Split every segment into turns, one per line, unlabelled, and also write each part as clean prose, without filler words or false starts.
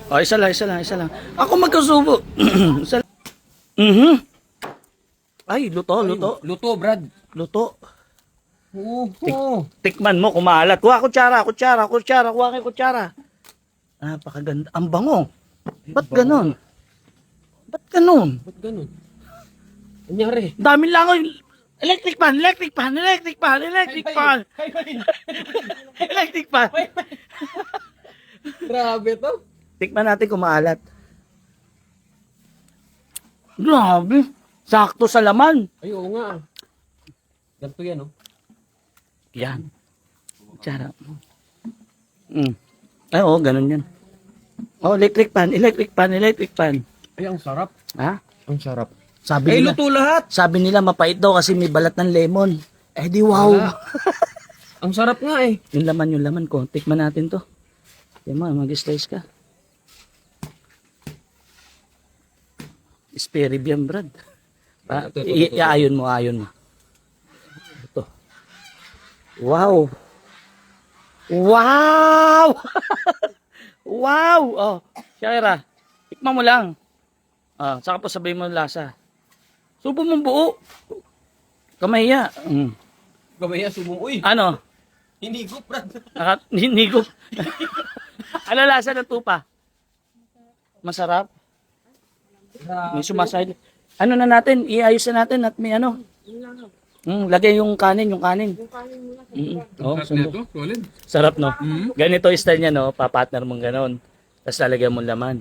Oh, isa lang, isa lang, isa lang. Ako magkasubo. Isa lang. Ay, luto, luto.
Luto, Brad.
Luto.
Oo.
Tikman mo, kumalat. Kuha kutsara, kutsara, kutsara. Kuha kayo kutsara. Napakaganda. Ang bango. Ba't ganon? Ba't ganon?
Ba't ganun? Anyari?
Dami lang. Electric pan, electric pan, electric pan, electric pan. Electric pan.
Grabe to.
Tikman natin kung maalat. Grabe. Sakto sa laman.
Ay, oo nga. Ganito yan, oh.
Yan. Kutsara. Ay, oo, ganun yan. Oh, electric pan, electric pan, electric pan.
Ay, ang sarap.
Ha?
Ang sarap.
Sabi
Ay,
nila,
luto lahat.
sabi nila mapait daw kasi may balat ng lemon. Eh di wow.
Wala. Ang sarap nga eh.
Yung laman ko. Tikman natin to. Tingnan mo, mag-slice ka. Spare rib yan, Brad.
Ito.
Iayon mo, ayon mo. Ito. Wow. Wow! Wow! Oh, Shaira, tikman mo lang. Ah, saka pa sabihin mo ang lasa. Subo mong buo. Kamaya.
Gamaya, subong. Uy,
Ano?
hindi ko, Brad.
Hindi ko. Ano lasa ng tupa? Masarap. May sumasayad. Ano na natin? Iayos na natin at may ano. Lagay yung kanin, yung kanin. Oh, sundo. Sarap, no? Ganito yung style niya, no? Papartner mong ganon. Tapos lalagyan mong laman.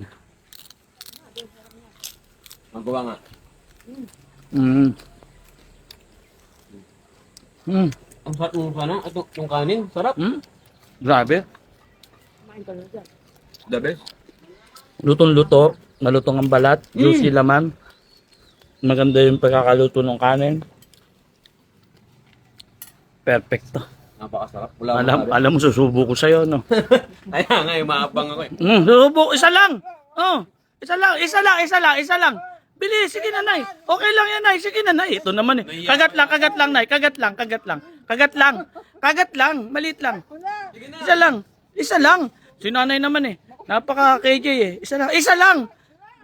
Magawa nga. Ang sarap ng sana. Ito, yung kanin. Sarap.
Grabe.
The best.
Lutong-luto. Malutong ang balat. Juicy laman. Maganda yung pagkakaluto ng kanin. Perfecto.
Napakasarap.
Alam mo, susubo ko sa'yo, no?
Kaya nga, yung maabang ako eh.
Susubo, isa lang. Oh, isa lang. Bilis, sige na, Nay. Okay lang yan, Nay. Sige na, Nay. Ito naman eh. Kagat lang, Nay. Kagat lang. Maliit lang. Isa lang. Si Nanay naman eh. Napaka-KJ eh. Isa lang.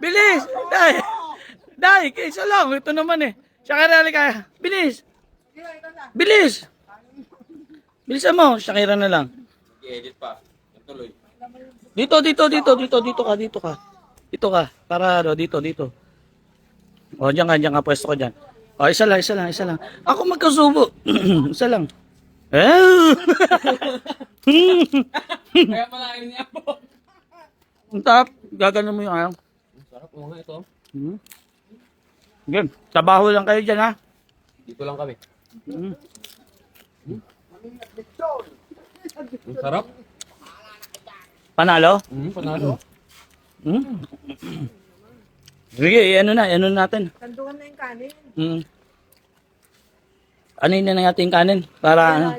Bilis. Day, isa lang. Ito naman eh. Shakira, kaya. Bilis. Bilisan mo. Shakira na lang.
I-edit pa. Tuloy.
Dito ka. Dito ka. Para dito. O, diyan ka, pwesto ka dyan. O, isa lang. Ako magkasubo. Isa lang.
Kaya pala ayaw niya po.
Ang tap, gagano mo yung ayaw.
Ang sarap mo nga ito.
Game, trabaho lang kayo dyan, ha?
Dito lang kami. Ang sarap.
Panalo?
Panalo.
Sige, ano natin.
Kanduhan na yung kanin.
Ano yun na natin kanin? Para,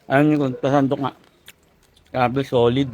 ano yun, pasandok nga. Grabe, solid.